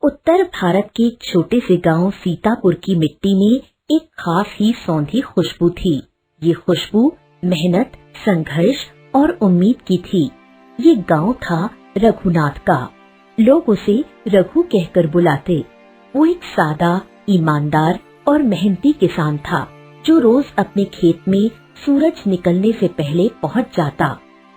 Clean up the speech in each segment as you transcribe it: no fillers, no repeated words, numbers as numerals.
उत्तर भारत के एक छोटे से गांव सीतापुर की मिट्टी में एक खास ही सौंधी खुशबू थी। ये खुशबू मेहनत, संघर्ष और उम्मीद की थी। ये गांव था रघुनाथ का। लोग उसे रघु कहकर बुलाते। वो एक सादा, ईमानदार और मेहनती किसान था, जो रोज अपने खेत में सूरज निकलने से पहले पहुंच जाता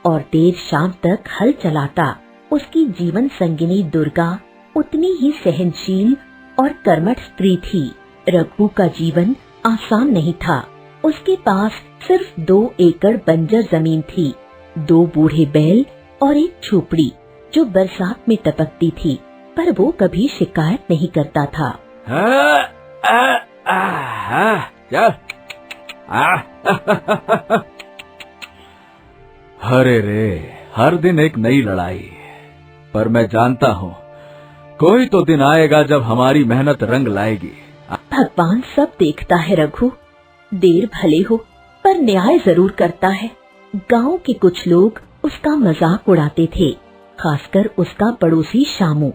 और देर शाम तक हल चलाता। उसकी जीवन संगिनी दुर्गा उतनी ही सहनशील और कर्मठ स्त्री थी। रघु का जीवन आसान नहीं था। उसके पास सिर्फ 2 एकड़ बंजर जमीन थी, 2 बूढ़े बैल और एक झोपड़ी जो बरसात में टपकती थी, पर वो कभी शिकायत नहीं करता था। अरे रे, हर दिन एक नई लड़ाई। पर मैं जानता हूँ कोई तो दिन आएगा जब हमारी मेहनत रंग लाएगी। भगवान सब देखता है रघु, देर भले हो पर न्याय जरूर करता है। गांव के कुछ लोग उसका मजाक उड़ाते थे, खासकर उसका पड़ोसी शामू।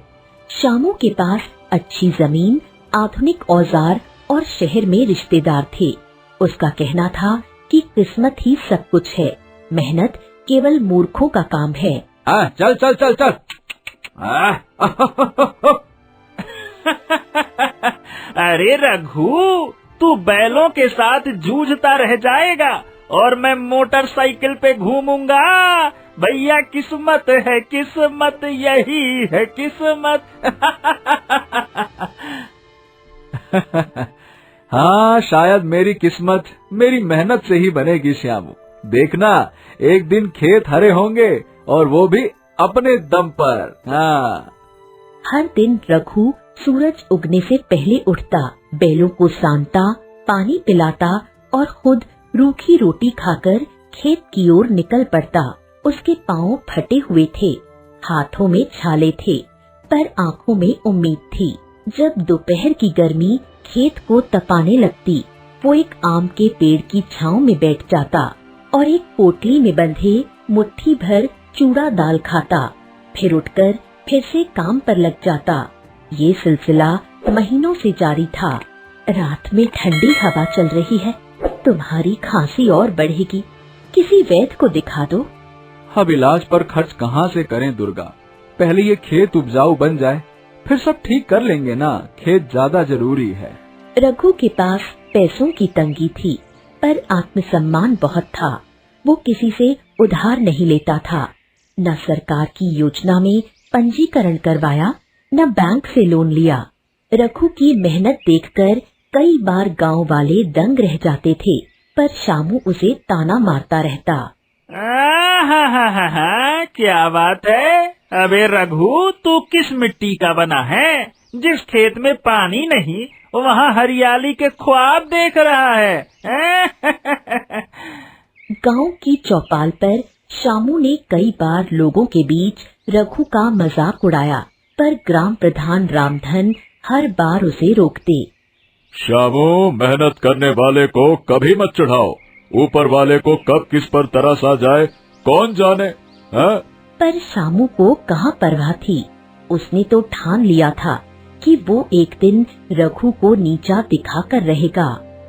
शामू के पास अच्छी जमीन, आधुनिक औजार और शहर में रिश्तेदार थे। उसका कहना था कि किस्मत ही सब कुछ है, मेहनत केवल मूर्खों का काम है। चल चल चल चल। अरे रघु, तू बैलों के साथ जूझता रह जाएगा और मैं मोटरसाइकिल पे घूमूंगा। भैया किस्मत है, किस्मत यही है किस्मत। हाँ, शायद मेरी किस्मत मेरी मेहनत से ही बनेगी श्यामू। देखना, एक दिन खेत हरे होंगे और वो भी अपने दम पर। हाँ। हर दिन रघु सूरज उगने से पहले उठता, बैलों को सानता, पानी पिलाता और खुद रूखी रोटी खाकर खेत की ओर निकल पड़ता। उसके पाँव फटे हुए थे, हाथों में छाले थे, पर आंखों में उम्मीद थी। जब दोपहर की गर्मी खेत को तपाने लगती, वो एक आम के पेड़ की छांव में बैठ जाता और एक पोटली में बंधे मुट्ठी भर चूड़ा दाल खाता। फिर उठकर फिर से काम पर लग जाता। ये सिलसिला महीनों से जारी था। रात में ठंडी हवा चल रही है, तुम्हारी खांसी और बढ़ेगी, किसी वैद्य को दिखा दो। अब इलाज पर खर्च कहाँ से करें दुर्गा? पहले ये खेत उपजाऊ बन जाए, फिर सब ठीक कर लेंगे ना। खेत ज्यादा जरूरी है। रघु के पास पैसों की तंगी थी, पर आत्मसम्मान बहुत था। वो किसी से उधार नहीं लेता था, न सरकार की योजना में पंजीकरण करवाया, न बैंक से लोन लिया। रघु की मेहनत देखकर कई बार गांव वाले दंग रह जाते थे, पर शामू उसे ताना मारता रहता। क्या बात है? अबे रघु, तू किस मिट्टी का बना है? जिस खेत में पानी नहीं, वहाँ हरियाली के ख्वाब देख रहा है। गांव की चौपाल पर शामू ने कई बार लोगों के बीच रघु का मजाक उड़ाया, पर ग्राम प्रधान रामधन हर बार उसे रोकते। शामू, मेहनत करने वाले को कभी मत चिढ़ाओ। ऊपर वाले को कब किस पर तरस आ जाए कौन जाने। हाँ? पर शामू को कहाँ परवाह थी। उसने तो ठान लिया था कि वो एक दिन रघु को नीचा दिखाकर रहेगा।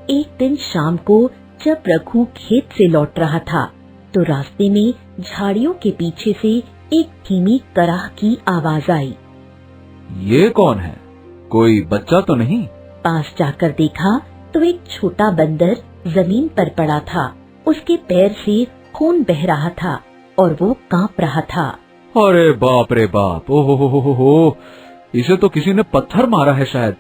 एक दिन शाम को जब रघु खेत से लौट रहा था, तो रास्ते में झाड़ियों के पीछे से एक धीमी कराह की आवाज आई। ये कौन है? कोई बच्चा तो नहीं? पास जाकर देखा तो एक छोटा बंदर जमीन पर पड़ा था। उसके पैर से खून बह रहा था और वो कांप रहा था। अरे बाप रे बाप, ओहो, इसे तो किसी ने पत्थर मारा है शायद।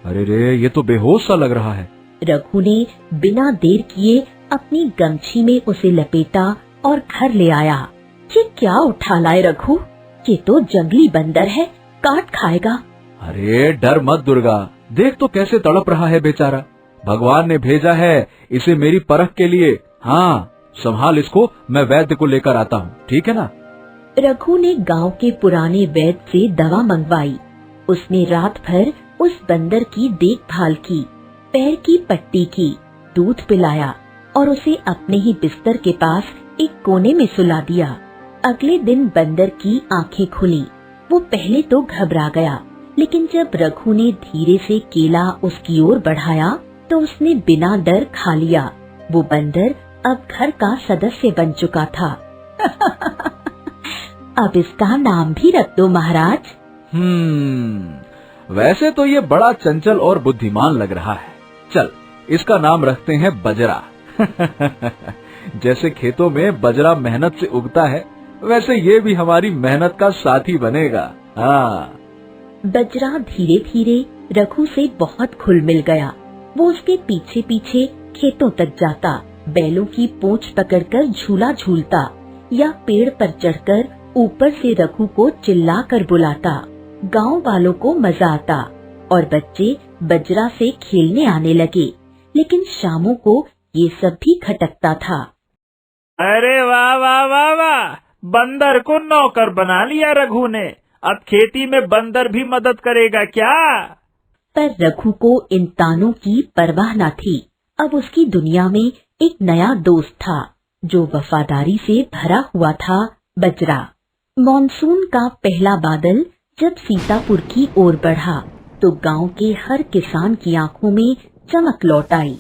अरे रे, ये तो बेहोश सा लग रहा है। रघु ने बिना देर किए अपनी गमछी में उसे लपेटा और घर ले आया। ये क्या उठा लाए रघु? ये तो जंगली बंदर है, काट खाएगा। अरे डर मत दुर्गा, देख तो कैसे तड़प रहा है बेचारा। भगवान ने भेजा है इसे मेरी परख के लिए। हाँ, संभाल इसको, मैं वैद्य को लेकर आता हूँ, ठीक है ना? रघु ने गांव के पुराने वैद्य से दवा मंगवाई। उसने रात भर उस बंदर की देखभाल की, पैर की पट्टी की, दूध पिलाया और उसे अपने ही बिस्तर के पास एक कोने में सुला दिया। अगले दिन बंदर की आंखें खुली। वो पहले तो घबरा गया, लेकिन जब रघु ने धीरे से केला उसकी ओर बढ़ाया तो उसने बिना डर खा लिया। वो बंदर अब घर का सदस्य बन चुका था। अब इसका नाम भी रख दो महाराज। वैसे तो ये बड़ा चंचल और बुद्धिमान लग रहा है। चल, इसका नाम रखते हैं बजरा। जैसे खेतों में बजरा मेहनत से उगता है, वैसे ये भी हमारी मेहनत का साथी बनेगा। हाँ। बजरा धीरे धीरे रघु से बहुत घुल मिल गया। वो उसके पीछे पीछे खेतों तक जाता, बैलों की पूंछ पकड़कर झूला झूलता या पेड़ पर चढ़कर ऊपर से रघु को चिल्ला कर बुलाता। गांव वालों को मजा आता और बच्चे बजरा से खेलने आने लगे, लेकिन शामों को ये सब भी खटकता था। अरे वाह वाह वाह वाह, बंदर को नौकर बना लिया रघु ने। अब खेती में बंदर भी मदद करेगा क्या? पर रघु को इन तानों की परवाह न थी। अब उसकी दुनिया में एक नया दोस्त था जो वफादारी से भरा हुआ था, बजरा। मॉनसून का पहला बादल जब सीतापुर की ओर बढ़ा तो गांव के हर किसान की आंखों में चमक लौट आई।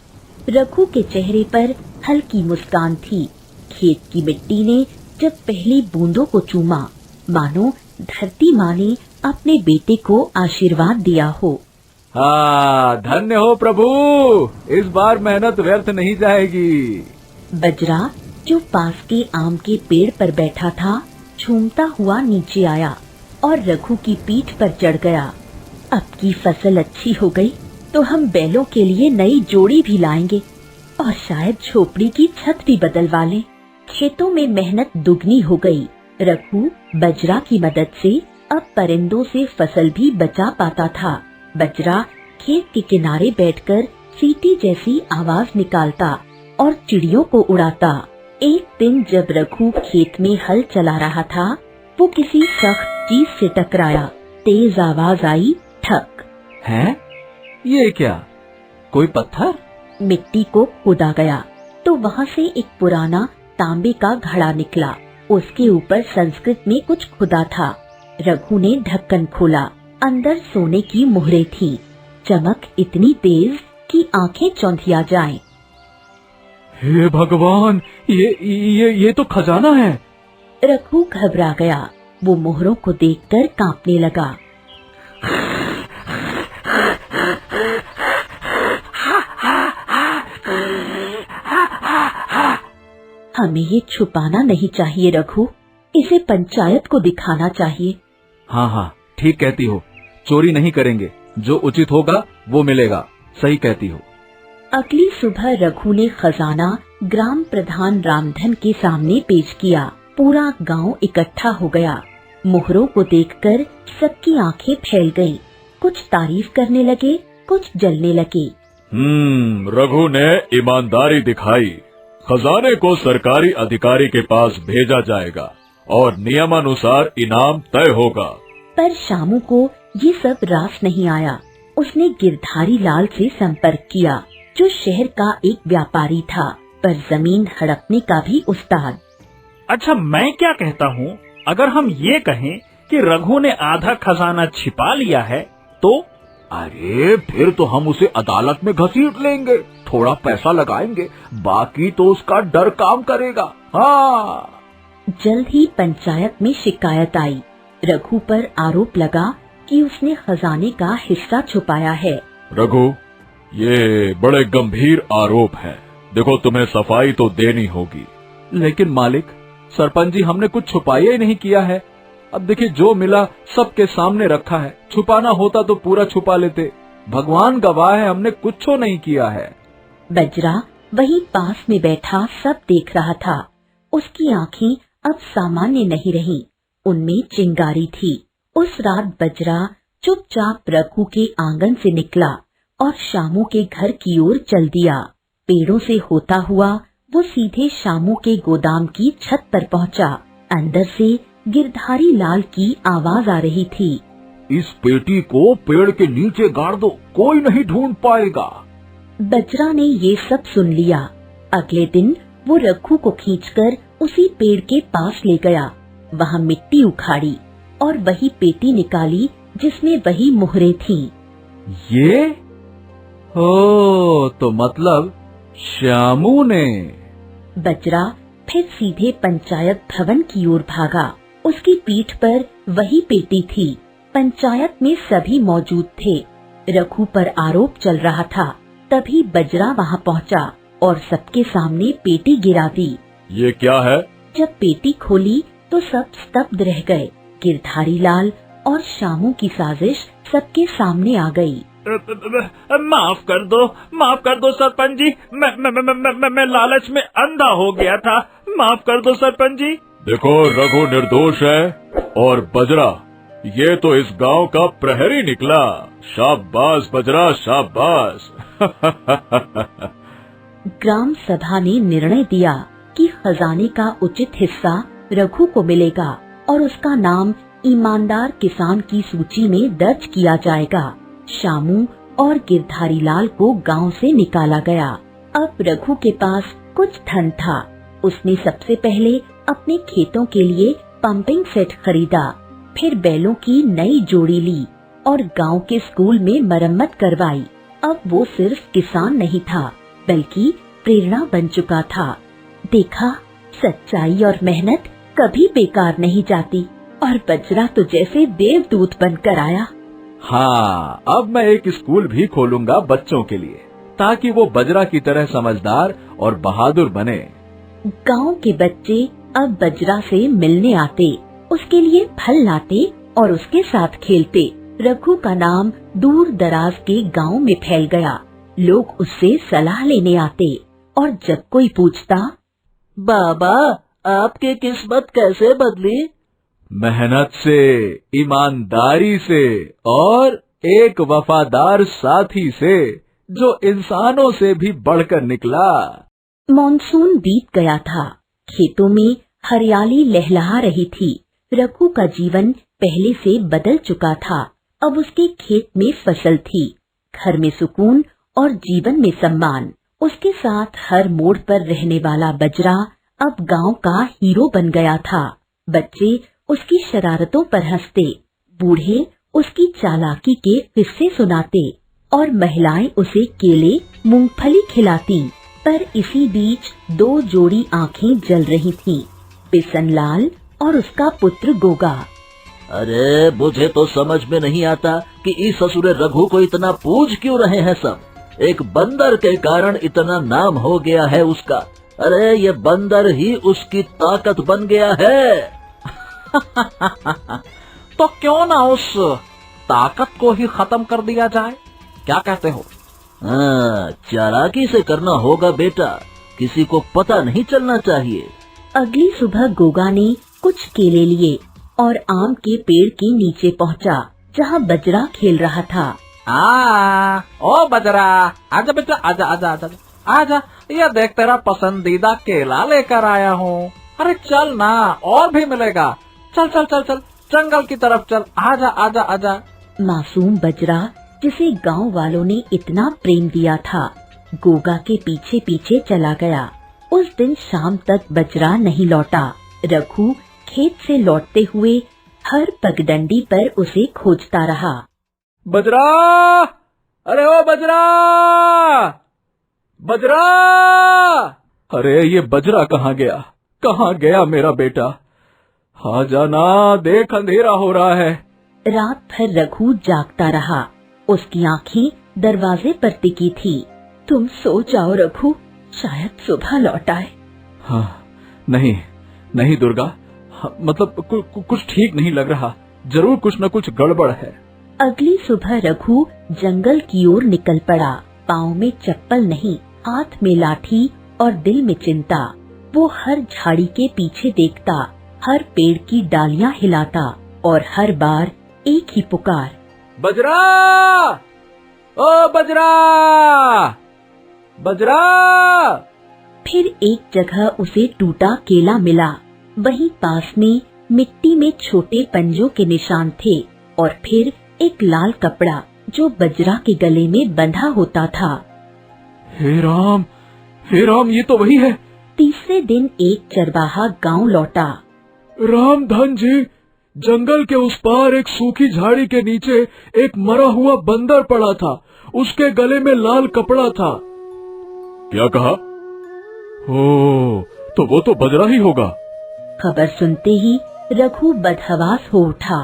रघु के चेहरे पर हल्की मुस्कान थी। खेत की मिट्टी ने जब पहली बूंदों को चूमा, मानो धरती माँ ने अपने बेटे को आशीर्वाद दिया हो। हाँ, धन्य हो प्रभु, इस बार मेहनत व्यर्थ नहीं जाएगी। बजरा जो पास के आम के पेड़ पर बैठा था, झूमता हुआ नीचे आया और रघु की पीठ पर चढ़ गया। अब की फसल अच्छी हो गई तो हम बैलों के लिए नई जोड़ी भी लाएंगे और शायद झोपड़ी की छत भी बदलवा लें। खेतों में मेहनत दुगनी हो गई। रघु बजरा की मदद से अब परिंदों से फसल भी बचा पाता था। बजरा खेत के किनारे बैठकर सीटी जैसी आवाज निकालता और चिड़ियों को उड़ाता। एक दिन जब रघु खेत में हल चला रहा था, वो किसी सख्त चीज से टकराया। तेज आवाज आई, ठक। हैं? ये क्या? कोई पत्थर? मिट्टी को खोदा गया तो वहाँ से एक पुराना तांबे का घड़ा निकला। उसके ऊपर संस्कृत में कुछ खुदा था। रघु ने ढक्कन खोला। अंदर सोने की मुहरें थी। चमक इतनी तेज कि आंखें चौंधिया जाएं। हे भगवान, ये तो खजाना है। रघु घबरा गया। वो मोहरों को देखकर कांपने लगा। हमें ये छुपाना नहीं चाहिए रघु, इसे पंचायत को दिखाना चाहिए। हाँ, ठीक कहती हो। चोरी नहीं करेंगे, जो उचित होगा वो मिलेगा। सही कहती हो। अगली सुबह रघु ने खजाना ग्राम प्रधान रामधन के सामने पेश किया। पूरा गांव इकट्ठा हो गया। मोहरों को देखकर सबकी आंखें फैल गईं। कुछ तारीफ करने लगे, कुछ जलने लगे। रघु ने ईमानदारी दिखाई। खजाने को सरकारी अधिकारी के पास भेजा जाएगा और नियमानुसार इनाम तय होगा। पर शामू को ये सब रास नहीं आया। उसने गिरधारी लाल से संपर्क किया, जो शहर का एक व्यापारी था, पर जमीन हड़पने का भी उस्ताद। अच्छा, मैं क्या कहता हूँ, अगर हम ये कहें कि रघु ने आधा खजाना छिपा लिया है तो? अरे फिर तो हम उसे अदालत में घसीट लेंगे, थोड़ा पैसा लगाएंगे, बाकी तो उसका डर काम करेगा। हाँ। जल्द ही पंचायत में शिकायत आई। रघु पर आरोप लगा कि उसने खजाने का हिस्सा छुपाया है। रघु, ये बड़े गंभीर आरोप है। देखो, तुम्हें सफाई तो देनी होगी। लेकिन मालिक, सरपंच जी, हमने कुछ छुपाया ही नहीं किया है। अब देखिए, जो मिला सबके सामने रखा है। छुपाना होता तो पूरा छुपा लेते। भगवान गवाह है, हमने कुछ नहीं किया है। बजरा वहीं पास में बैठा सब देख रहा था। उसकी आंखें अब सामान्य नहीं रहीं, उनमें चिंगारी थी। उस रात बजरा चुपचाप रघु के आंगन से निकला और शामू के घर की ओर चल दिया। पेड़ों से होता हुआ वो सीधे शामू के गोदाम की छत पर पहुंचा। अंदर से गिरधारी लाल की आवाज आ रही थी, इस पेटी को पेड़ के नीचे गाड़ दो, कोई नहीं ढूंढ पाएगा। बजरा ने ये सब सुन लिया। अगले दिन वो रघु को खींचकर उसी पेड़ के पास ले गया। वहाँ मिट्टी उखाड़ी और वही पेटी निकाली जिसमें वही मुहरें थीं। ये ओ, तो मतलब श्यामू ने। बजरा फिर सीधे पंचायत भवन की ओर भागा। उसकी पीठ पर वही पेटी थी। पंचायत में सभी मौजूद थे। रघु पर आरोप चल रहा था। तभी बजरा वहां पहुंचा और सबके सामने पेटी गिरा दी। ये क्या है? जब पेटी खोली तो सब स्तब्ध रह गए। गिरधारी लाल और श्यामू की साजिश सबके सामने आ गई। माफ कर दो सरपंच जी। मैं लालच में अंधा हो गया था। माफ कर दो सरपंच जी। देखो, रघु निर्दोष है और बजरा ये तो इस गांव का प्रहरी निकला। शाबाश बजरा, शाबाश। ग्राम सभा ने निर्णय दिया कि खजाने का उचित हिस्सा रघु को मिलेगा और उसका नाम ईमानदार किसान की सूची में दर्ज किया जाएगा। श्यामू और गिरधारी लाल को गांव से निकाला गया। अब रघु के पास कुछ धन था। उसने सबसे पहले अपने खेतों के लिए पंपिंग सेट खरीदा, फिर बैलों की नई जोड़ी ली और गांव के स्कूल में मरम्मत करवाई। अब वो सिर्फ किसान नहीं था बल्कि प्रेरणा बन चुका था। देखा, सच्चाई और मेहनत कभी बेकार नहीं जाती और बजरा तो जैसे देवदूत बनकर आया। हाँ, अब मैं एक स्कूल भी खोलूंगा बच्चों के लिए, ताकि वो बजरा की तरह समझदार और बहादुर बने। गांव के बच्चे अब बजरा से मिलने आते, उसके लिए फल लाते और उसके साथ खेलते। रघु का नाम दूर दराज के गांव में फैल गया। लोग उससे सलाह लेने आते और जब कोई पूछता, बाबा आपकी किस्मत कैसे बदली? मेहनत से, ईमानदारी से और एक वफादार साथी से जो इंसानों से भी बढ़कर निकला। मॉनसून बीत गया था। खेतों में हरियाली लहलहा रही थी। रघु का जीवन पहले से बदल चुका था। अब उसके खेत में फसल थी, घर में सुकून और जीवन में सम्मान। उसके साथ हर मोड़ पर रहने वाला बजरा अब गांव का हीरो बन गया था। बच्चे उसकी शरारतों पर हंसते, बूढ़े उसकी चालाकी के किस्से सुनाते और महिलाएं उसे केले मूंगफली खिलाती। पर इसी बीच दो जोड़ी आंखें जल रही थीं, बिसनलाल और उसका पुत्र गोगा। अरे मुझे तो समझ में नहीं आता कि इस ससुरे रघु को इतना पूज क्यों रहे हैं सब। एक बंदर के कारण इतना नाम हो गया है उसका। अरे ये बंदर ही उसकी ताकत बन गया है। तो क्यों ना उस ताकत को ही खत्म कर दिया जाए, क्या कहते हो? हाँ, चालाकी से करना होगा बेटा, किसी को पता नहीं चलना चाहिए। अगली सुबह गोगा ने कुछ केले लिए और आम के पेड़ के नीचे पहुंचा, जहां बजरा खेल रहा था। ओ बजरा, आजा बेटा, आजा आजा आजा आजा, ये देख तेरा पसंदीदा केला लेकर आया हूँ। अरे चल ना, और भी मिलेगा। चल चल चल चल, जंगल की तरफ चल, आजा आजा आजा। मासूम बजरा, जिसे गांव वालों ने इतना प्रेम दिया था, गोगा के पीछे पीछे चला गया। उस दिन शाम तक बजरा नहीं लौटा। रघु खेत से लौटते हुए हर पगडंडी पर उसे खोजता रहा। बजरा, अरे ओ बजरा, बजरा! अरे ये बजरा कहाँ गया? कहाँ गया मेरा बेटा? आ जाना, देख अंधेरा हो रहा है। रात भर रघु जागता रहा। उसकी आंखें दरवाजे पर टिकी थी। तुम सो जाओ रघु, शायद सुबह लौट आए। हाँ, नहीं नहीं दुर्गा, मतलब कुछ ठीक नहीं लग रहा। जरूर कुछ न कुछ गड़बड़ है। अगली सुबह रघु जंगल की ओर निकल पड़ा। पाँव में चप्पल नहीं, हाथ में लाठी और दिल में चिंता। वो हर झाड़ी के पीछे देखता, हर पेड़ की डालियां हिलाता और हर बार एक ही पुकार, बजरा! ओ बजरा! बजरा! फिर एक जगह उसे टूटा केला मिला। वहीं पास में मिट्टी में छोटे पंजों के निशान थे और फिर एक लाल कपड़ा जो बजरा के गले में बंधा होता था। हे राम, ये तो वही है। तीसरे दिन एक चरवाहा गांव लौटा। राम धन जी, जंगल के उस पार एक सूखी झाड़ी के नीचे एक मरा हुआ बंदर पड़ा था। उसके गले में लाल कपड़ा था। क्या कहा? ओ, तो वो तो बजरा ही होगा। खबर सुनते ही रघु बदहवास हो उठा।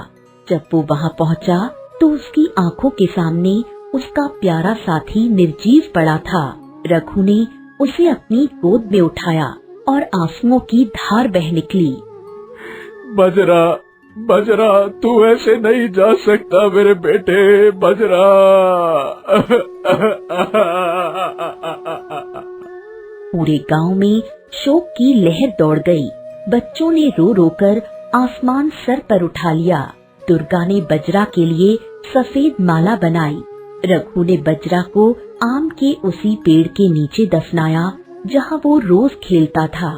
जब वो वहाँ पहुँचा तो उसकी आंखों के सामने उसका प्यारा साथी निर्जीव पड़ा था। रघु ने उसे अपनी गोद में उठाया और आंसुओं की धार बह निकली। बजरा, बजरा, तू ऐसे नहीं जा सकता मेरे बेटे, बजरा। पूरे गांव में शोक की लहर दौड़ गई। बच्चों ने रो रो कर आसमान सर पर उठा लिया। दुर्गा ने बजरा के लिए सफेद माला बनाई। रघु ने बजरा को आम के उसी पेड़ के नीचे दफनाया जहाँ वो रोज खेलता था।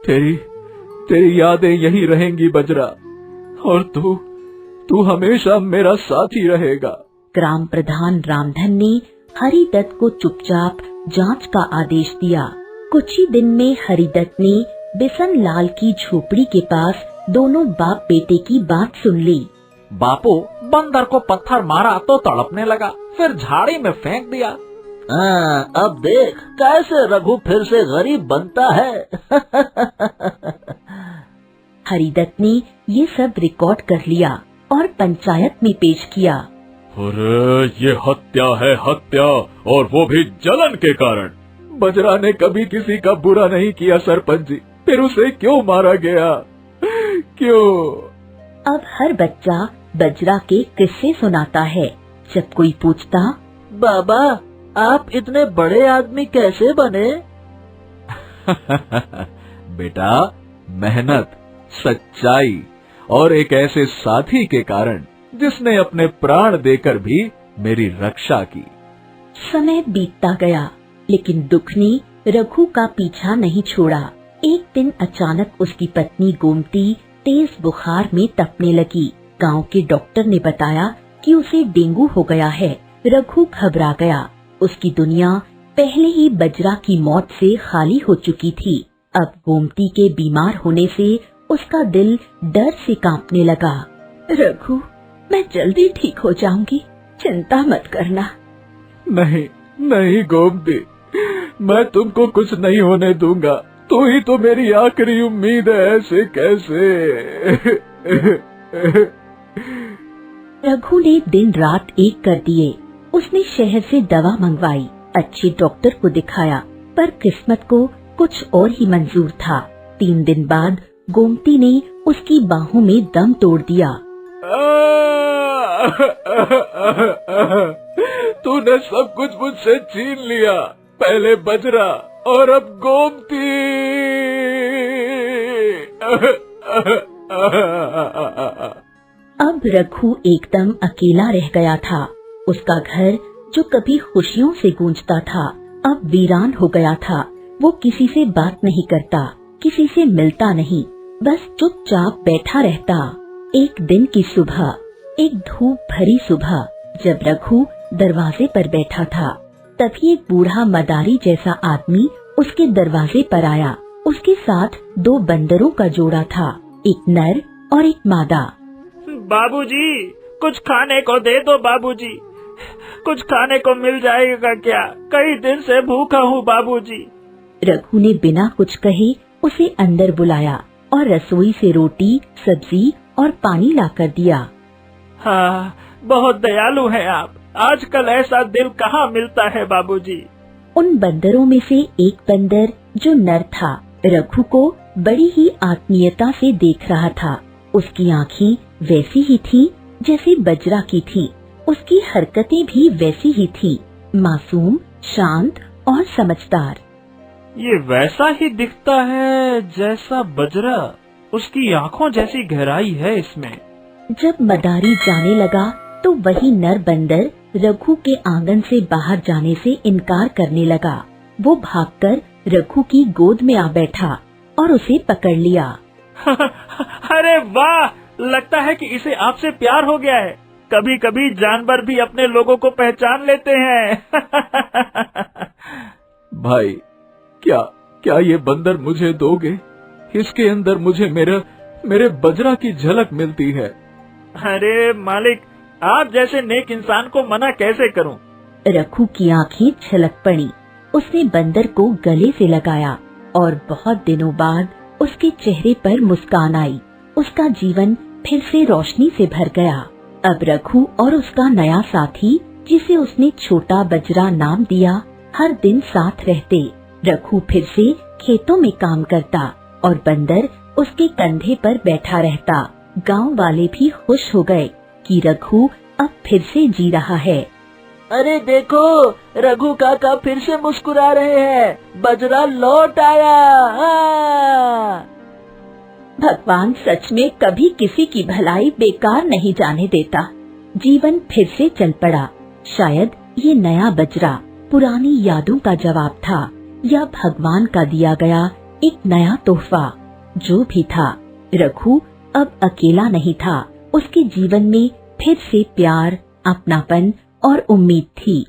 तेरी यादें यही रहेंगी बजरा, और तू हमेशा मेरा साथी रहेगा। ग्राम प्रधान रामधन ने हरिदत्त को चुपचाप जांच का आदेश दिया। कुछ ही दिन में हरिदत्त ने बिसन लाल की झोपड़ी के पास दोनों बाप बेटे की बात सुन ली। बापू, बंदर को पत्थर मारा तो तड़पने लगा, फिर झाड़ी में फेंक दिया। अब देख कैसे रघु फिर से गरीब बनता है। हरिदत्त ने ये सब रिकॉर्ड कर लिया और पंचायत में पेश किया। अरे ये हत्या है, हत्या, और वो भी जलन के कारण। बजरा ने कभी किसी का बुरा नहीं किया सरपंच जी, फिर उसे क्यों मारा गया? क्यों? अब हर बच्चा बजरा के किस्से सुनाता है। जब कोई पूछता, बाबा आप इतने बड़े आदमी कैसे बने? बेटा, मेहनत, सच्चाई और एक ऐसे साथी के कारण जिसने अपने प्राण देकर भी मेरी रक्षा की। समय बीतता गया, लेकिन दुख ने रघु का पीछा नहीं छोड़ा। एक दिन अचानक उसकी पत्नी गोमती तेज बुखार में तपने लगी। गांव के डॉक्टर ने बताया कि उसे डेंगू हो गया है। रघु घबरा गया। उसकी दुनिया पहले ही बजरा की मौत से खाली हो चुकी थी। अब गोमती के बीमार होने से उसका दिल डर से कांपने लगा। रघु, मैं जल्दी ठीक हो जाऊंगी, चिंता मत करना। नहीं नहीं गोमती, मैं तुमको कुछ नहीं होने दूंगा। तू ही तो मेरी आखिरी उम्मीद है, ऐसे कैसे? रघु ने दिन रात एक कर दिए। उसने शहर से दवा मंगवाई, अच्छे डॉक्टर को दिखाया, पर किस्मत को कुछ और ही मंजूर था। 3 दिन बाद गोमती ने उसकी बाहों में दम तोड़ दिया। तूने सब कुछ मुझसे छीन लिया, पहले बजरा और अब गोमती। अब रघु एकदम अकेला रह गया था। उसका घर जो कभी खुशियों से गूंजता था, अब वीरान हो गया था। वो किसी से बात नहीं करता, किसी से मिलता नहीं, बस चुपचाप बैठा रहता। एक दिन की सुबह, एक धूप भरी सुबह, जब रघु दरवाजे पर बैठा था, तभी एक बूढ़ा मदारी जैसा आदमी उसके दरवाजे पर आया। उसके साथ 2 बंदरों का जोड़ा था, एक नर और एक मादा। बाबूजी, कुछ खाने को दे दो बाबूजी, कुछ खाने को मिल जाएगा क्या? कई दिन से भूखा हूँ बाबूजी। रघु ने बिना कुछ कहे उसे अंदर बुलाया और रसोई से रोटी, सब्जी और पानी लाकर दिया। हाँ, बहुत दयालु हैं आप। आजकल ऐसा दिल कहाँ मिलता है बाबूजी। उन बंदरों में से एक बंदर जो नर था, रघु को बड़ी ही आत्मीयता से देख रहा था। उसकी आँखें वैसी ही थी जैसे बजरा की थी। उसकी हरकतें भी वैसी ही थी, मासूम, शांत और समझदार। ये वैसा ही दिखता है जैसा बजरा। उसकी आँखों जैसी गहराई है इसमें। जब मदारी जाने लगा तो वही नर बंदर रघु के आंगन से बाहर जाने से इनकार करने लगा। वो भागकर रघु की गोद में आ बैठा और उसे पकड़ लिया। अरे वाह, लगता है कि इसे आपसे प्यार हो गया है। कभी कभी जानवर भी अपने लोगों को पहचान लेते हैं। भाई, क्या ये बंदर मुझे दोगे? इसके अंदर मुझे मेरे बजरा की झलक मिलती है। अरे मालिक, आप जैसे नेक इंसान को मना कैसे करूं? रघु की आंखें छलक पड़ी। उसने बंदर को गले से लगाया और बहुत दिनों बाद उसके चेहरे पर मुस्कान आई। उसका जीवन फिर से रोशनी से भर गया। अब रघु और उसका नया साथी, जिसे उसने छोटा बजरा नाम दिया, हर दिन साथ रहते। रघु फिर से खेतों में काम करता और बंदर उसके कंधे पर बैठा रहता। गांव वाले भी खुश हो गए कि रघु अब फिर से जी रहा है। अरे देखो, रघु काका फिर से मुस्कुरा रहे हैं, बजरा लौट आया। भगवान सच में कभी किसी की भलाई बेकार नहीं जाने देता। जीवन फिर से चल पड़ा। शायद ये नया बजरा पुरानी यादों का जवाब था, या भगवान का दिया गया एक नया तोहफा। जो भी था, रघु अब अकेला नहीं था। उसके जीवन में फिर से प्यार, अपनापन और उम्मीद थी।